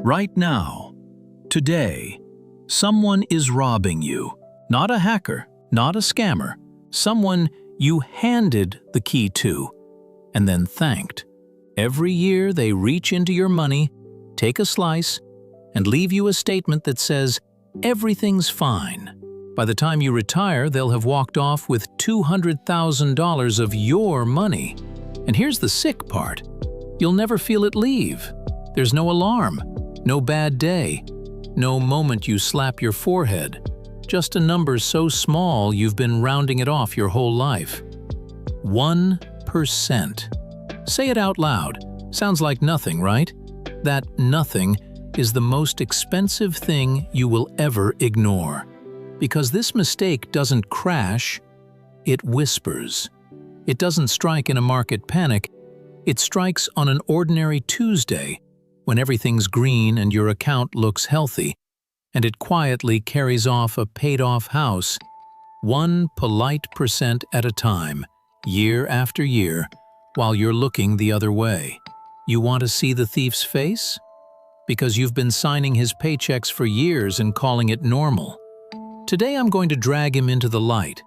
Right now, today, someone is robbing you. Not a hacker, not a scammer, someone you handed the key to and then thanked. Every year they reach into your money, take a slice, and leave you a statement that says, "Everything's fine." By the time you retire, they'll have walked off with $200,000 of your money. And here's the sick part. You'll never feel it leave. There's no alarm, no bad day, no moment you slap your forehead. Just a number so small you've been rounding it off your whole life. 1%. Say it out loud. Sounds like nothing, right? That nothing is the most expensive thing you will ever ignore. Because this mistake doesn't crash, it whispers. It doesn't strike in a market panic, it strikes on an ordinary Tuesday when everything's green and your account looks healthy, and it quietly carries off a paid-off house, 1 polite percent at a time, year after year, while you're looking the other way. You want to see the thief's face? Because you've been signing his paychecks for years and calling it normal. Today I'm going to drag him into the light,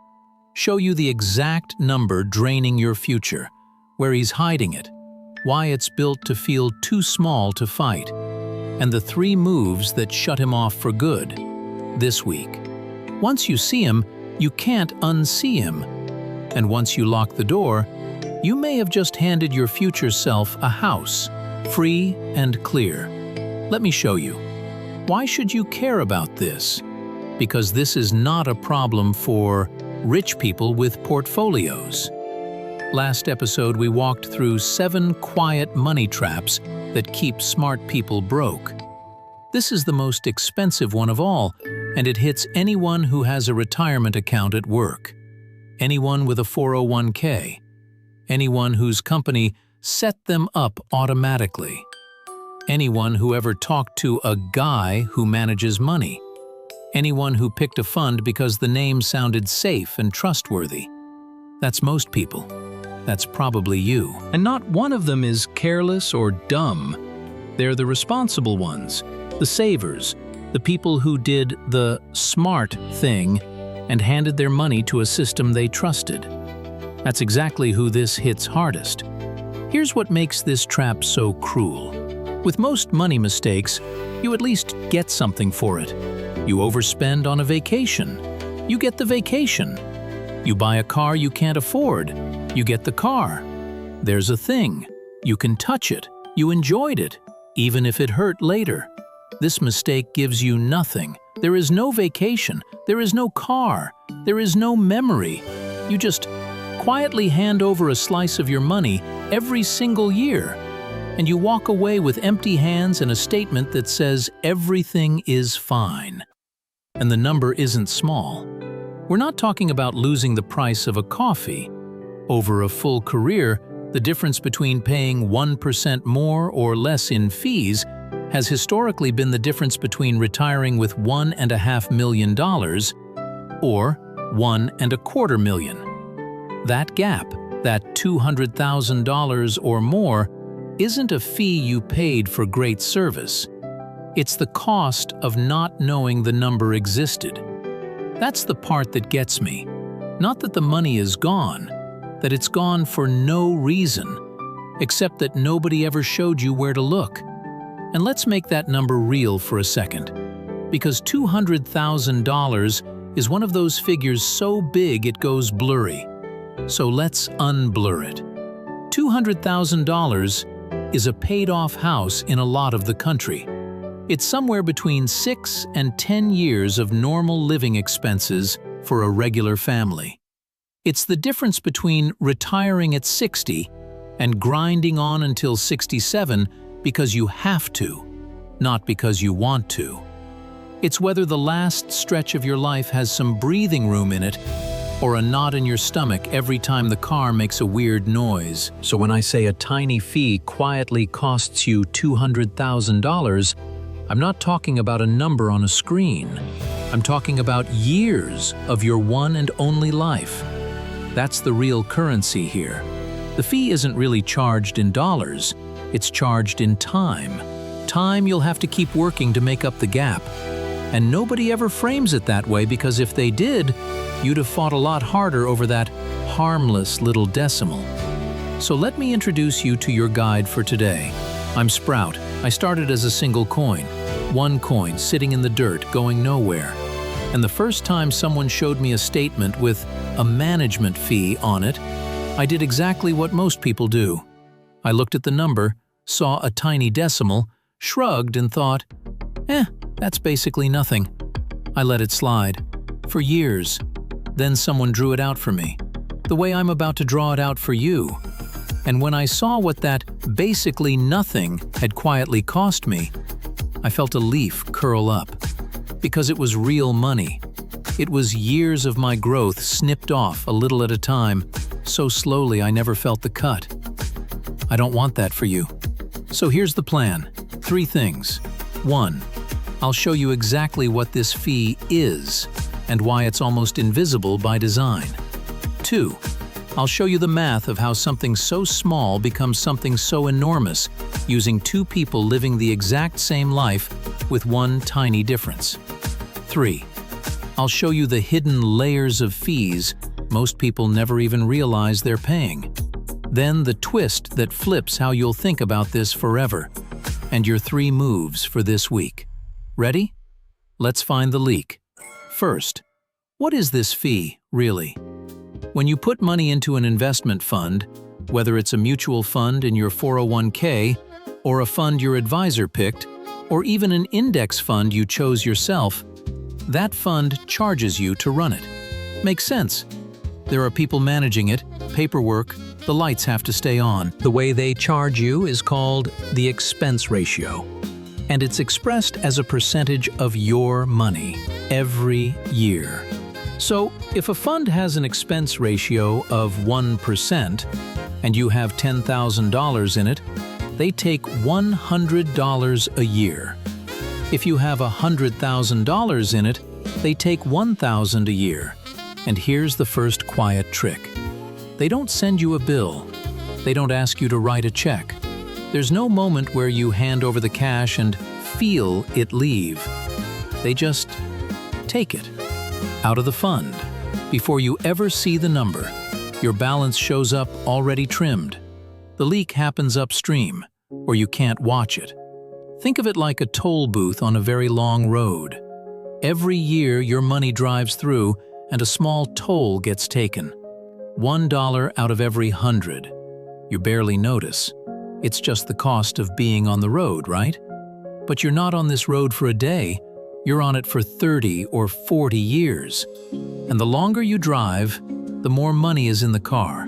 show you the exact number draining your future, where he's hiding it, why it's built to feel too small to fight, and the 3 moves that shut him off for good this week. Once you see him, you can't unsee him. And once you lock the door, you may have just handed your future self a house, free and clear. Let me show you. Why should you care about this? Because this is not a problem for rich people with portfolios. Last episode, we walked through 7 quiet money traps that keep smart people broke. This is the most expensive one of all, and it hits anyone who has a retirement account at work, anyone with a 401k, anyone whose company set them up automatically, anyone who ever talked to a guy who manages money, anyone who picked a fund because the name sounded safe and trustworthy. That's most people. That's probably you. And not one of them is careless or dumb. They're the responsible ones, the savers, the people who did the smart thing and handed their money to a system they trusted. That's exactly who this hits hardest. Here's what makes this trap so cruel. With most money mistakes, you at least get something for it. You overspend on a vacation. You get the vacation. You buy a car you can't afford. You get the car. There's a thing. You can touch it. You enjoyed it, even if it hurt later. This mistake gives you nothing. There is no vacation. There is no car. There is no memory. You just quietly hand over a slice of your money every single year, and you walk away with empty hands and a statement that says everything is fine. And the number isn't small. We're not talking about losing the price of a coffee. Over a full career, the difference between paying 1% more or less in fees has historically been the difference between retiring with $1.5 million or $1.25 million. That gap, that $200,000 or more, isn't a fee you paid for great service. It's the cost of not knowing the number existed. That's the part that gets me. Not that the money is gone, that it's gone for no reason, except that nobody ever showed you where to look. And let's make that number real for a second, because $200,000 is one of those figures so big it goes blurry. So let's unblur it. $200,000 is a paid-off house in a lot of the country. It's somewhere between 6 and 10 years of normal living expenses for a regular family. It's the difference between retiring at 60 and grinding on until 67 because you have to, not because you want to. It's whether the last stretch of your life has some breathing room in it or a knot in your stomach every time the car makes a weird noise. So when I say a tiny fee quietly costs you $200,000, I'm not talking about a number on a screen. I'm talking about years of your one and only life. That's the real currency here. The fee isn't really charged in dollars, it's charged in time. time you'll have to keep working to make up the gap. And nobody ever frames it that way, because if they did, you'd have fought a lot harder over that harmless little decimal. So let me introduce you to your guide for today. I'm Sprout. I started as a single coin. One coin sitting in the dirt, going nowhere. And the first time someone showed me a statement with a management fee on it, I did exactly what most people do. I looked at the number, saw a tiny decimal, shrugged and thought, that's basically nothing. I let it slide. For years. Then someone drew it out for me, the way I'm about to draw it out for you. And when I saw what that basically nothing had quietly cost me, I felt a leaf curl up. Because it was real money. It was years of my growth snipped off a little at a time, so slowly I never felt the cut. I don't want that for you. So here's the plan. 3 things. 1. I'll show you exactly what this fee is and why it's almost invisible by design. 2. I'll show you the math of how something so small becomes something so enormous using 2 people living the exact same life with one tiny difference. 3. I'll show you the hidden layers of fees most people never even realize they're paying. Then the twist that flips how you'll think about this forever. And your 3 moves for this week. Ready? Let's find the leak. First, what is this fee, really? When you put money into an investment fund, whether it's a mutual fund in your 401k, or a fund your advisor picked, or even an index fund you chose yourself, that fund charges you to run it. Makes sense. There are people managing it, paperwork, the lights have to stay on. The way they charge you is called the expense ratio. And it's expressed as a percentage of your money every year. So, if a fund has an expense ratio of 1% and you have $10,000 in it, they take $100 a year. If you have $100,000 in it, they take $1,000 a year. And here's the first quiet trick. They don't send you a bill. They don't ask you to write a check. There's no moment where you hand over the cash and feel it leave. They just take it out of the fund. Before you ever see the number, your balance shows up already trimmed. The leak happens upstream, or you can't watch it. Think of it like a toll booth on a very long road. Every year your money drives through and a small toll gets taken. $1 out of every 100. You barely notice. It's just the cost of being on the road, right? But you're not on this road for a day, you're on it for 30 or 40 years. And the longer you drive, the more money is in the car.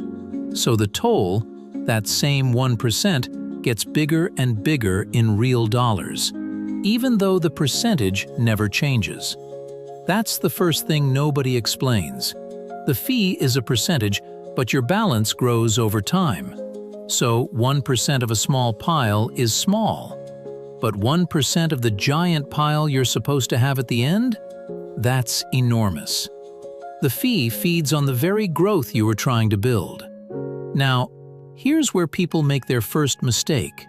So the toll, that same 1%, gets bigger and bigger in real dollars, even though the percentage never changes. That's the first thing nobody explains. The fee is a percentage, but your balance grows over time. So 1% of a small pile is small. But 1% of the giant pile you're supposed to have at the end? That's enormous. The fee feeds on the very growth you were trying to build. Now, here's where people make their first mistake.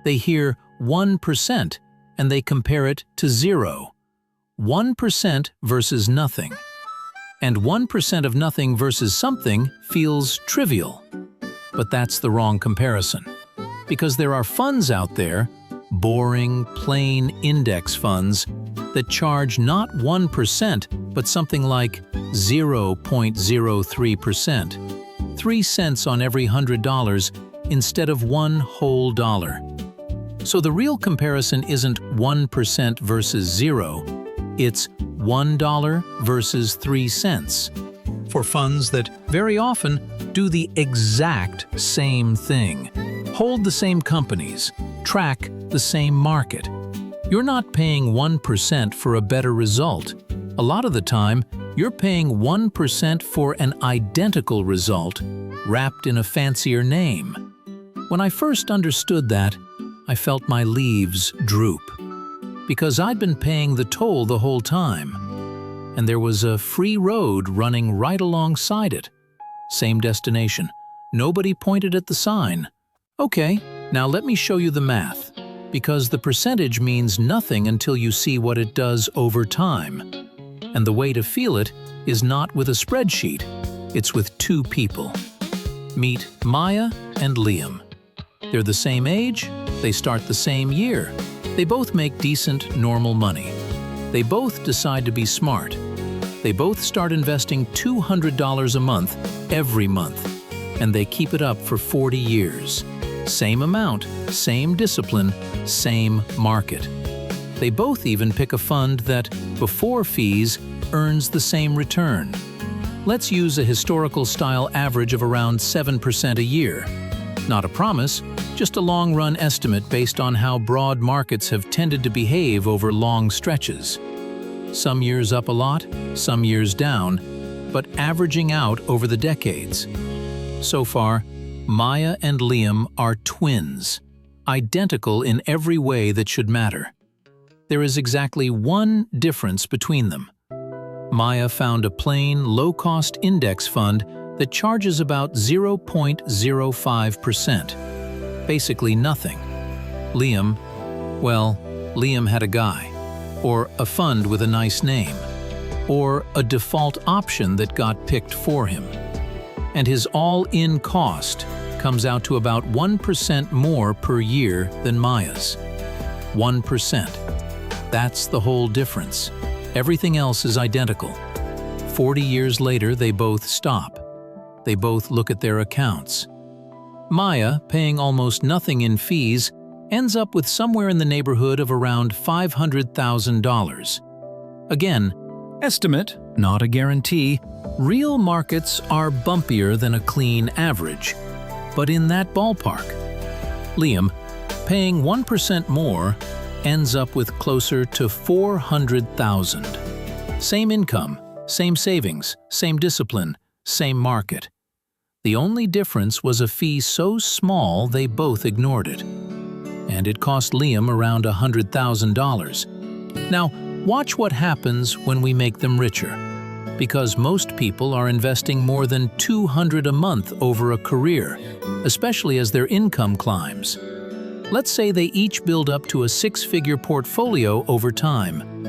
They hear 1% and they compare it to 0. 1% versus nothing. And 1% of nothing versus something feels trivial. But that's the wrong comparison. Because there are funds out there, boring, plain index funds, that charge not 1%, but something like 0.03%. 3 cents on every $100 instead of one whole dollar. So the real comparison isn't 1% versus 0, it's $1 versus 3 cents. For funds that very often do the exact same thing, hold the same companies, track the same market. You're not paying 1% for a better result. A lot of the time, you're paying 1% for an identical result wrapped in a fancier name. When I first understood that, I felt my leaves droop. Because I'd been paying the toll the whole time. And there was a free road running right alongside it. Same destination. Nobody pointed at the sign. Okay, now let me show you the math. Because the percentage means nothing until you see what it does over time. And the way to feel it is not with a spreadsheet, it's with two people. Meet Maya and Liam. They're the same age, they start the same year. They both make decent, normal money. They both decide to be smart. They both start investing $200 a month every month, and they keep it up for 40 years. Same amount, same discipline, same market. They both even pick a fund that, before fees, earns the same return. Let's use a historical-style average of around 7% a year. Not a promise, just a long-run estimate based on how broad markets have tended to behave over long stretches. Some years up a lot, some years down, but averaging out over the decades. So far, Maya and Liam are twins, identical in every way that should matter. There is exactly one difference between them. Maya found a plain, low-cost index fund that charges about 0.05%. Basically nothing. Liam, well, Liam had a guy, or a fund with a nice name, or a default option that got picked for him. And his all-in cost comes out to about 1% more per year than Maya's. 1%. That's the whole difference. Everything else is identical. 40 years later, they both stop. They both look at their accounts. Maya, paying almost nothing in fees, ends up with somewhere in the neighborhood of around $500,000. Again, estimate, not a guarantee. Real markets are bumpier than a clean average, but in that ballpark. Liam, paying 1% more, ends up with closer to $400,000. Same income, same savings, same discipline, same market. The only difference was a fee so small they both ignored it. And it cost Liam around $100,000. Now, watch what happens when we make them richer. Because most people are investing more than $200 a month over a career, especially as their income climbs. Let's say they each build up to a six-figure portfolio over time.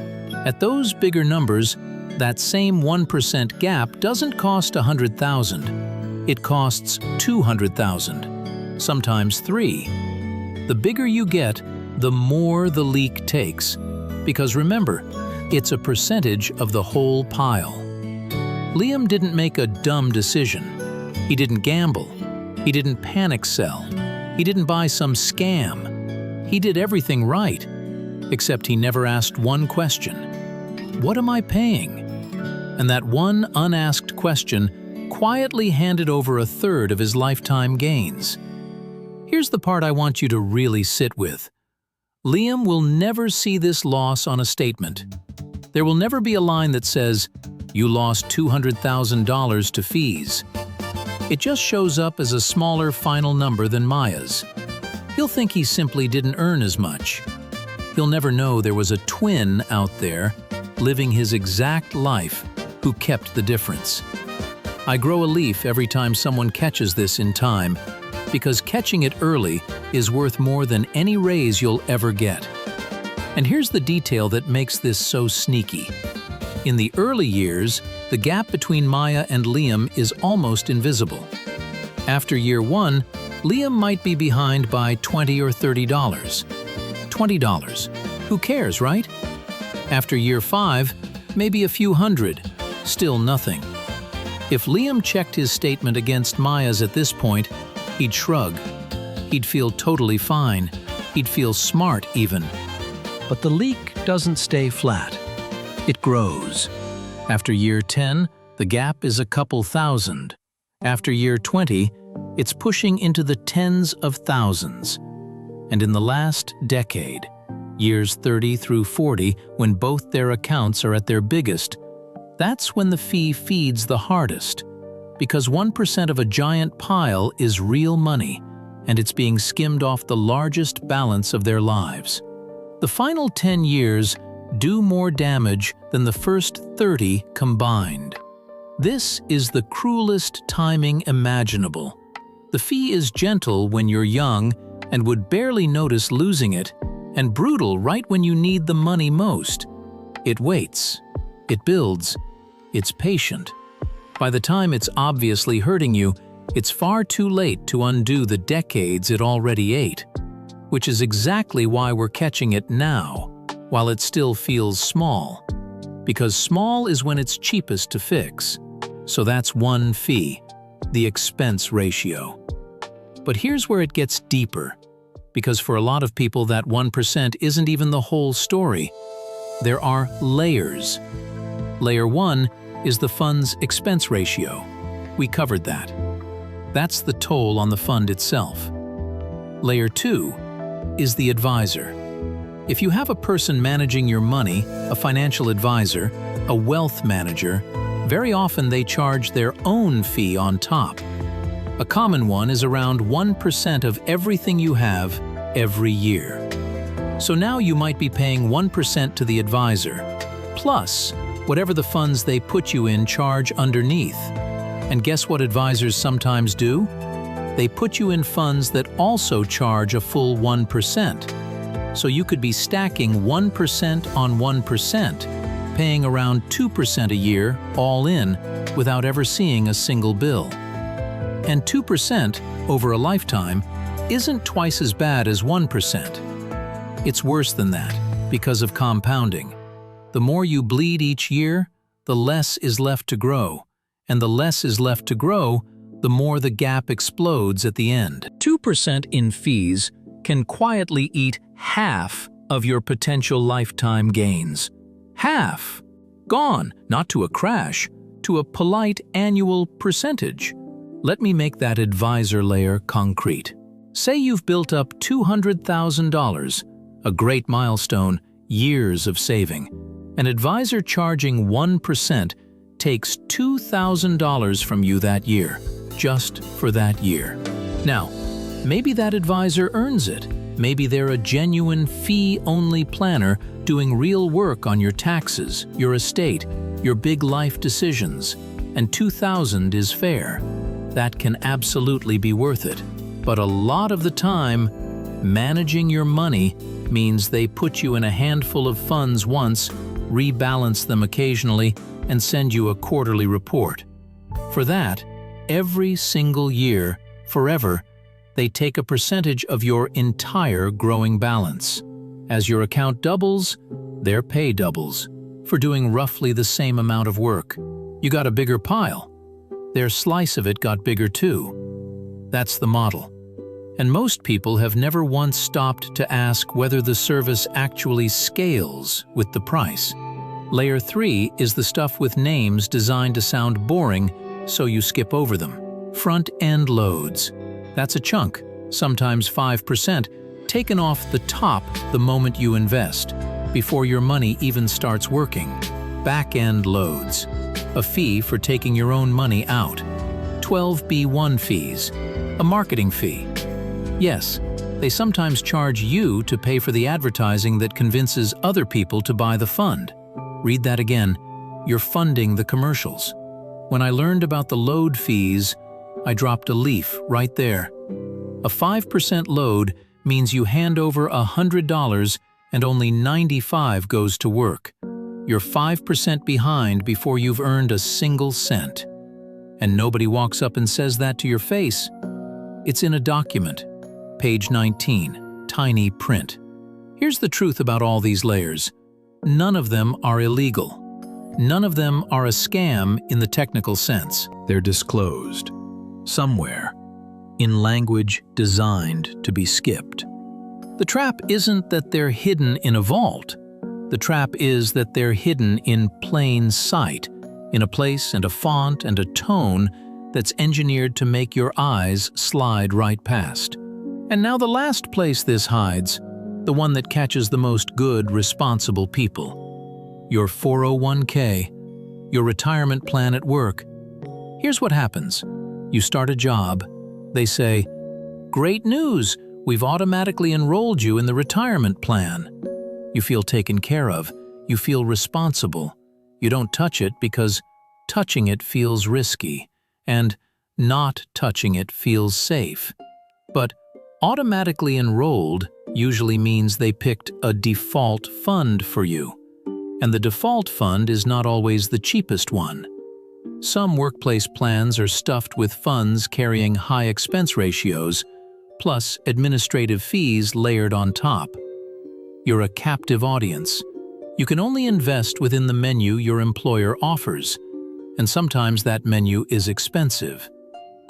At those bigger numbers, that same 1% gap doesn't cost $100,000. It costs $200,000, sometimes $3. The bigger you get, the more the leak takes. Because remember, it's a percentage of the whole pile. Liam didn't make a dumb decision. He didn't gamble. He didn't panic sell. He didn't buy some scam. He did everything right, except he never asked one question. What am I paying? And that one unasked question quietly handed over a third of his lifetime gains. Here's the part I want you to really sit with. Liam will never see this loss on a statement. There will never be a line that says, "You lost $200,000 to fees." It just shows up as a smaller final number than Maya's. He'll think he simply didn't earn as much. He'll never know there was a twin out there, living his exact life, who kept the difference. I grow a leaf every time someone catches this in time, because catching it early is worth more than any raise you'll ever get. And here's the detail that makes this so sneaky. In the early years, the gap between Maya and Liam is almost invisible. After year 1, Liam might be behind by $20 or $30. $20. Who cares, right? After year 5, maybe a few hundred. Still nothing. If Liam checked his statement against Maya's at this point, he'd shrug. He'd feel totally fine. He'd feel smart even. But the leak doesn't stay flat. It grows. After year 10, the gap is a couple thousand. After year 20, it's pushing into the tens of thousands. And in the last decade, years 30 through 40, when both their accounts are at their biggest, that's when the fee feeds the hardest. Because 1% of a giant pile is real money, and it's being skimmed off the largest balance of their lives. The final 10 years do more damage than the first 30 combined. This is the cruelest timing imaginable. The fee is gentle when you're young and would barely notice losing it, and brutal right when you need the money most. It waits. It builds. It's patient. By the time it's obviously hurting you, it's far too late to undo the decades it already ate. Which is exactly why we're catching it now, while it still feels small. Because small is when it's cheapest to fix. So that's one fee, the expense ratio. But here's where it gets deeper, because for a lot of people that 1% isn't even the whole story. There are layers. Layer 1 is the fund's expense ratio. We covered that. That's the toll on the fund itself. Layer 2 is the advisor. If you have a person managing your money, a financial advisor, a wealth manager, very often they charge their own fee on top. A common one is around 1% of everything you have every year. So now you might be paying 1% to the advisor, plus whatever the funds they put you in charge underneath. And guess what advisors sometimes do? They put you in funds that also charge a full 1%. So you could be stacking 1% on 1%, paying around 2% a year, all in, without ever seeing a single bill. And 2% over a lifetime isn't twice as bad as 1%. It's worse than that because of compounding. The more you bleed each year, the less is left to grow. And the less is left to grow, the more the gap explodes at the end. 2% in fees can quietly eat half of your potential lifetime gains. Half! Gone, not to a crash, to a polite annual percentage. Let me make that advisor layer concrete. Say you've built up $200,000, a great milestone, years of saving. An advisor charging 1% takes $2,000 from you that year, just for that year. Now, maybe that advisor earns it. Maybe they're a genuine fee-only planner doing real work on your taxes, your estate, your big life decisions, and $2,000 is fair. That can absolutely be worth it. But a lot of the time, managing your money means they put you in a handful of funds once, rebalance them occasionally, and send you a quarterly report. For that, every single year, forever, they take a percentage of your entire growing balance. As your account doubles, their pay doubles. For doing roughly the same amount of work, you got a bigger pile. Their slice of it got bigger too. That's the model. And most people have never once stopped to ask whether the service actually scales with the price. Layer 3 is the stuff with names designed to sound boring, so you skip over them. Front-end loads. That's a chunk, sometimes 5%, taken off the top the moment you invest, before your money even starts working. Back-end loads. A fee for taking your own money out. 12B1 fees. A marketing fee. Yes, they sometimes charge you to pay for the advertising that convinces other people to buy the fund. Read that again. You're funding the commercials. When I learned about the load fees, I dropped a leaf right there. A 5% load means you hand over $100 and only 95 goes to work. You're 5% behind before you've earned a single cent. And nobody walks up and says that to your face. It's in a document. Page 19, tiny print. Here's the truth about all these layers. None of them are illegal. None of them are a scam in the technical sense. They're disclosed. Somewhere. In language designed to be skipped. The trap isn't that they're hidden in a vault. The trap is that they're hidden in plain sight, in a place and a font and a tone that's engineered to make your eyes slide right past. And now the last place this hides, the one that catches the most good, responsible people. Your 401k, your retirement plan at work. Here's what happens. You start a job. They say, "Great news, we've automatically enrolled you in the retirement plan." You feel taken care of. You feel responsible. You don't touch it because touching it feels risky, and not touching it feels safe. But Automatically enrolled usually means they picked a default fund for you, and the default fund is not always the cheapest one. Some workplace plans are stuffed with funds carrying high expense ratios, plus administrative fees layered on top. You're a captive audience. You can only invest within the menu your employer offers, and sometimes that menu is expensive.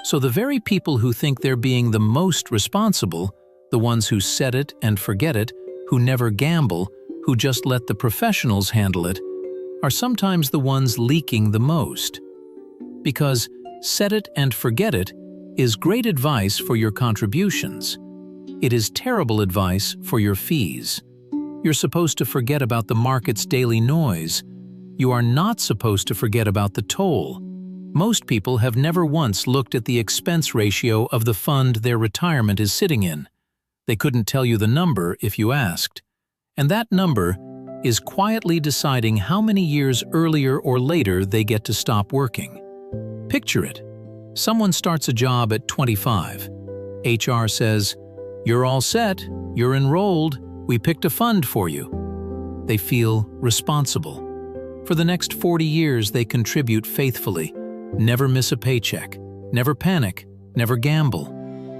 So the very people who think they're being the most responsible, the ones who set it and forget it, who never gamble, who just let the professionals handle it, are sometimes the ones leaking the most. Because set it and forget it is great advice for your contributions. It is terrible advice for your fees. You're supposed to forget about the market's daily noise. You are not supposed to forget about the toll. Most people have never once looked at the expense ratio of the fund their retirement is sitting in. They couldn't tell you the number if you asked. And that number is quietly deciding how many years earlier or later they get to stop working. Picture it. Someone starts a job at 25. HR says, "You're all set, you're enrolled, we picked a fund for you." They feel responsible. For the next 40 years they contribute faithfully, never miss a paycheck, never panic, never gamble.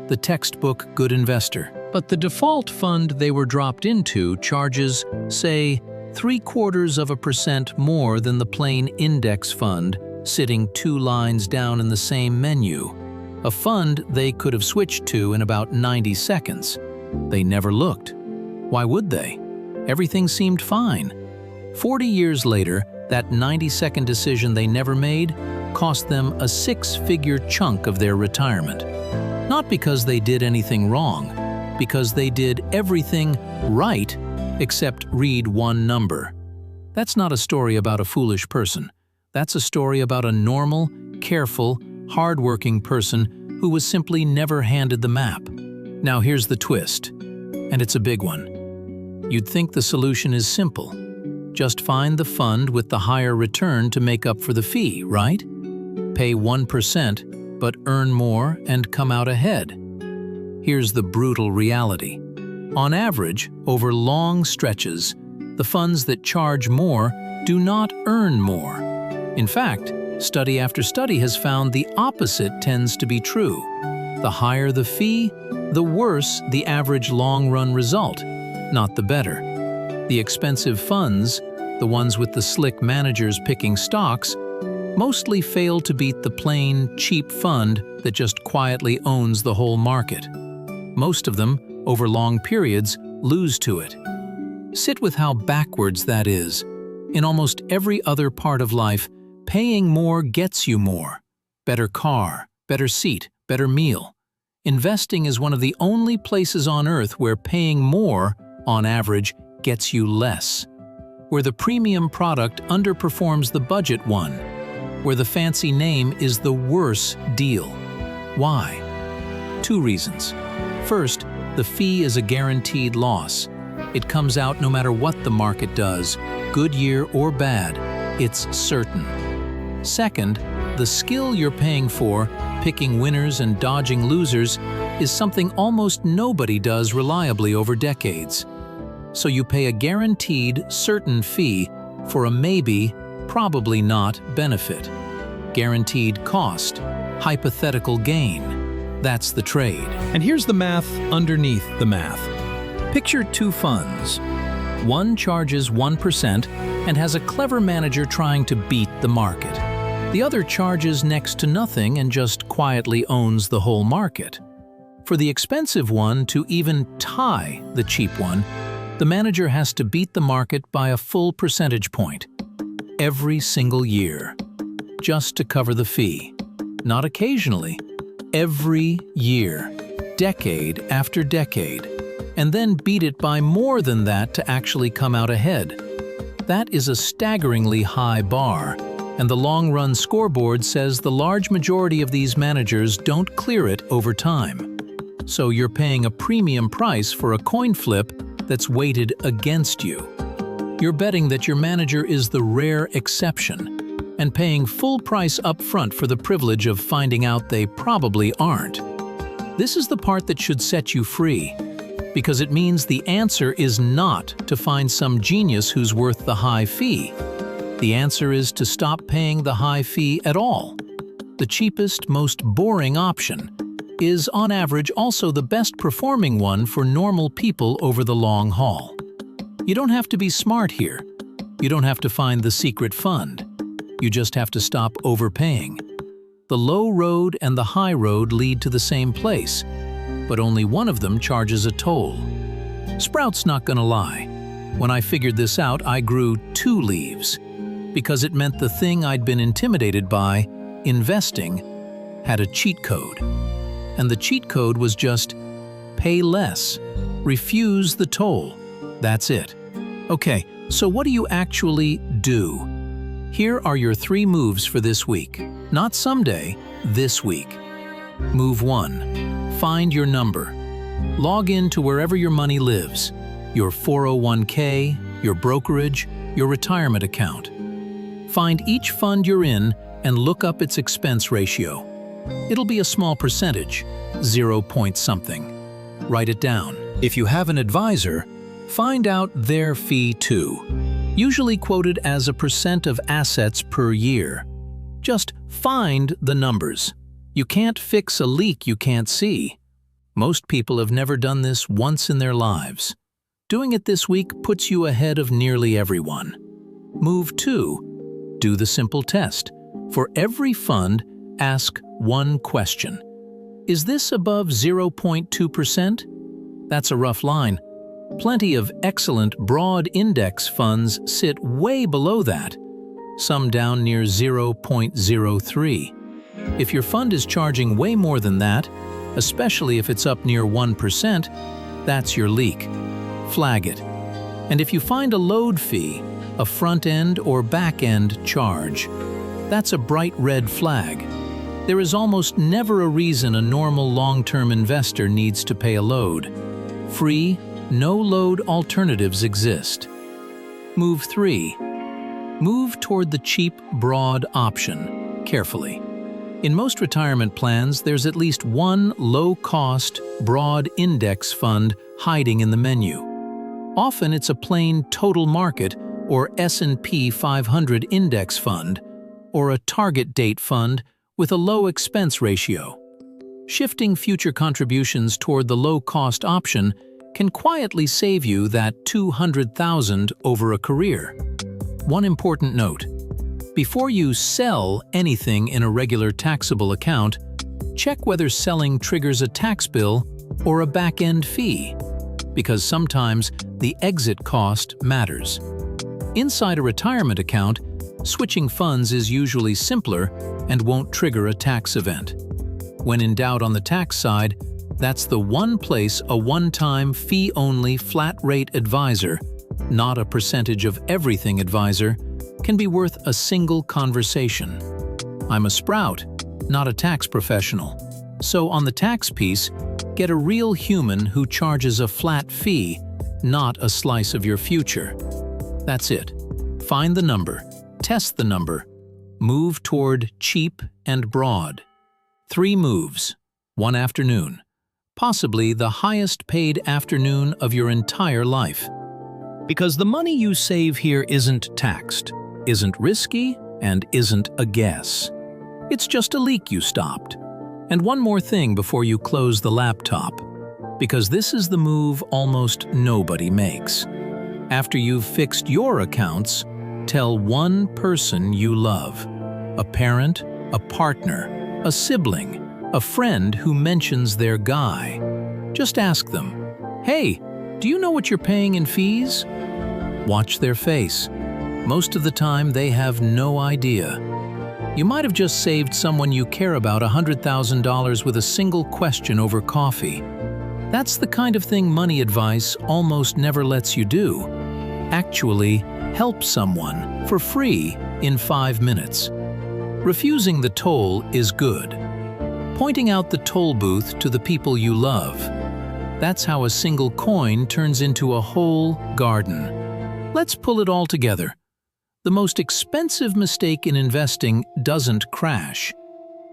The textbook good investor. But the default fund they were dropped into charges, say, 0.75% more than the plain index fund sitting 2 lines down in the same menu, a fund they could have switched to in about 90 seconds. They never looked. Why would they? Everything seemed fine. 40 years later, that 90-second decision they never made cost them a 6-figure chunk of their retirement. Not because they did anything wrong, because they did everything right except read one number. That's not a story about a foolish person. That's a story about a normal, careful, hard-working person who was simply never handed the map. Now here's the twist, and it's a big one. You'd think the solution is simple. Just find the fund with the higher return to make up for the fee, right? Pay 1%, but earn more and come out ahead. Here's the brutal reality. On average, over long stretches, the funds that charge more do not earn more. In fact, study after study has found the opposite tends to be true. The higher the fee, the worse the average long-run result, not the better. The expensive funds, the ones with the slick managers picking stocks, mostly fail to beat the plain, cheap fund that just quietly owns the whole market. Most of them, over long periods, lose to it. Sit with how backwards that is. In almost every other part of life, paying more gets you more. Better car, better seat, better meal. Investing is one of the only places on earth where paying more, on average, gets you less. Where the premium product underperforms the budget one. Where the fancy name is the worse deal. Why? 2 reasons. First, the fee is a guaranteed loss. It comes out no matter what the market does, good year or bad, it's certain. Second, the skill you're paying for, picking winners and dodging losers, is something almost nobody does reliably over decades. So you pay a guaranteed, certain fee for a maybe, probably not benefit. Guaranteed cost, hypothetical gain. That's the trade. And here's the math underneath the math. Picture 2 funds. One charges 1% and has a clever manager trying to beat the market. The other charges next to nothing and just quietly owns the whole market. For the expensive one to even tie the cheap one, the manager has to beat the market by a full percentage point. Every single year. Just to cover the fee. Not occasionally. Every year. Decade after decade. And then beat it by more than that to actually come out ahead. That is a staggeringly high bar. And the long-run scoreboard says the large majority of these managers don't clear it over time. So you're paying a premium price for a coin flip that's weighted against you. You're betting that your manager is the rare exception and paying full price up front for the privilege of finding out they probably aren't. This is the part that should set you free, because it means the answer is not to find some genius who's worth the high fee. The answer is to stop paying the high fee at all. The cheapest, most boring option is, on average, also the best performing one for normal people over the long haul. You don't have to be smart here. You don't have to find the secret fund. You just have to stop overpaying. The low road and the high road lead to the same place, but only one of them charges a toll. Sprout's not gonna lie. When I figured this out, I grew 2 leaves, because it meant the thing I'd been intimidated by, investing, had a cheat code. And the cheat code was just pay less, refuse the toll. That's it. Okay, so what do you actually do? Here are your 3 moves for this week. Not someday, this week. Move 1. Find your number. Log in to wherever your money lives. Your 401k, your brokerage, your retirement account. Find each fund you're in and look up its expense ratio. It'll be a small percentage, 0 point something. Write it down. If you have an advisor, find out their fee too, usually quoted as a % of assets per year. Just find the numbers. You can't fix a leak you can't see. Most people have never done this once in their lives. Doing it this week puts you ahead of nearly everyone. Move 2. Do the simple test. For every fund, ask one question. Is this above 0.2%? That's a rough line. Plenty of excellent broad index funds sit way below that, some down near 0.03. If your fund is charging way more than that, especially if it's up near 1%, that's your leak. Flag it. And if you find a load fee, a front-end or back-end charge, that's a bright red flag. There is almost never a reason a normal long-term investor needs to pay a load. Free, no-load alternatives exist. Move 3. Move toward the cheap, broad option, carefully. In most retirement plans, there's at least one low-cost, broad index fund hiding in the menu. Often it's a plain total market or S&P 500 index fund, or a target date fund with a low expense ratio. Shifting future contributions toward the low-cost option can quietly save you that $200,000 over a career. One important note: before you sell anything in a regular taxable account, check whether selling triggers a tax bill or a back-end fee, because sometimes the exit cost matters. Inside a retirement account, switching funds is usually simpler and won't trigger a tax event. When in doubt on the tax side, that's the one place a one-time fee-only flat-rate advisor, not a percentage of everything advisor, can be worth a single conversation. I'm a Sprout, not a tax professional. So on the tax piece, get a real human who charges a flat fee, not a slice of your future. That's it. Find the number, test the number, move toward cheap and broad. 3 moves, 1 afternoon, possibly the highest paid afternoon of your entire life. Because the money you save here isn't taxed, isn't risky, and isn't a guess. It's just a leak you stopped. And one more thing before you close the laptop, because this is the move almost nobody makes. After you've fixed your accounts, tell one person you love. A parent, a partner, a sibling, a friend who mentions their guy. Just ask them, "Hey, do you know what you're paying in fees?" Watch their face. Most of the time, they have no idea. You might have just saved someone you care about $100,000 with a single question over coffee. That's the kind of thing money advice almost never lets you do. Actually, help someone for free in 5 minutes. Refusing the toll is good. Pointing out the toll booth to the people you love. That's how a single coin turns into a whole garden. Let's pull it all together. The most expensive mistake in investing doesn't crash.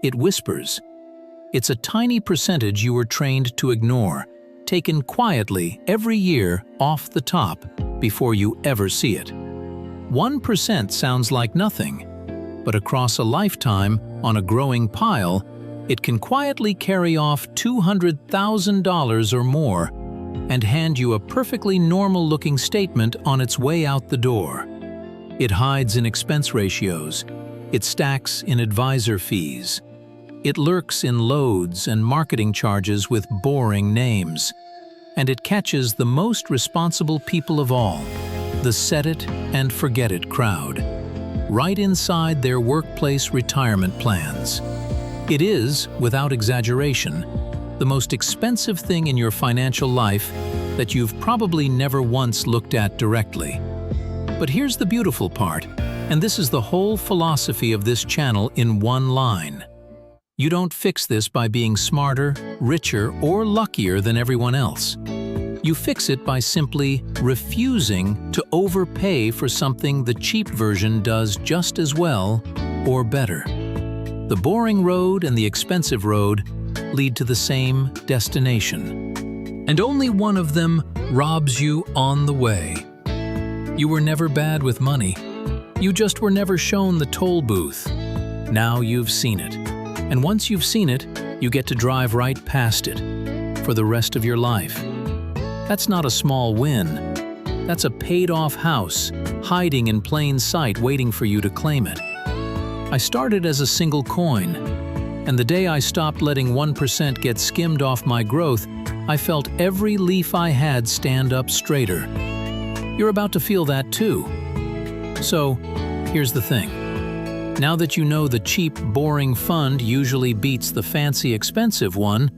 It whispers. It's a tiny percentage you were trained to ignore, taken quietly every year off the top before you ever see it. 1% sounds like nothing, but across a lifetime on a growing pile, it can quietly carry off $200,000 or more and hand you a perfectly normal-looking statement on its way out the door. It hides in expense ratios. It stacks in advisor fees. It lurks in loads and marketing charges with boring names. And it catches the most responsible people of all, the set-it-and-forget-it crowd, right inside their workplace retirement plans. It is, without exaggeration, the most expensive thing in your financial life that you've probably never once looked at directly. But here's the beautiful part, and this is the whole philosophy of this channel in one line. You don't fix this by being smarter, richer, or luckier than everyone else. You fix it by simply refusing to overpay for something the cheap version does just as well or better. The boring road and the expensive road lead to the same destination, and only one of them robs you on the way. You were never bad with money. You just were never shown the toll booth. Now you've seen it. And once you've seen it, you get to drive right past it for the rest of your life. That's not a small win. That's a paid-off house, hiding in plain sight waiting for you to claim it. I started as a single coin, and the day I stopped letting 1% get skimmed off my growth, I felt every leaf I had stand up straighter. You're about to feel that too. So, here's the thing. Now that you know the cheap, boring fund usually beats the fancy, expensive one,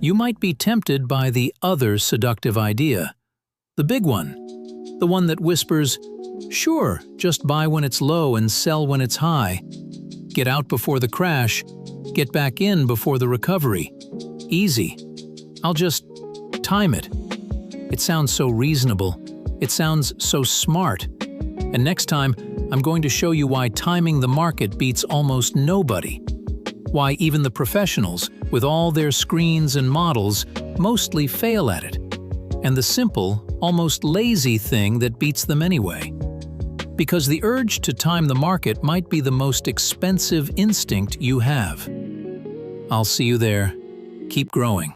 you might be tempted by the other seductive idea. The big one. The one that whispers, "Sure, just buy when it's low and sell when it's high. Get out before the crash, get back in before the recovery. Easy. I'll just time it." It sounds so reasonable. It sounds so smart. And next time, I'm going to show you why timing the market beats almost nobody. Why even the professionals, with all their screens and models, mostly fail at it. And the simple, almost lazy thing that beats them anyway. Because the urge to time the market might be the most expensive instinct you have. I'll see you there. Keep growing.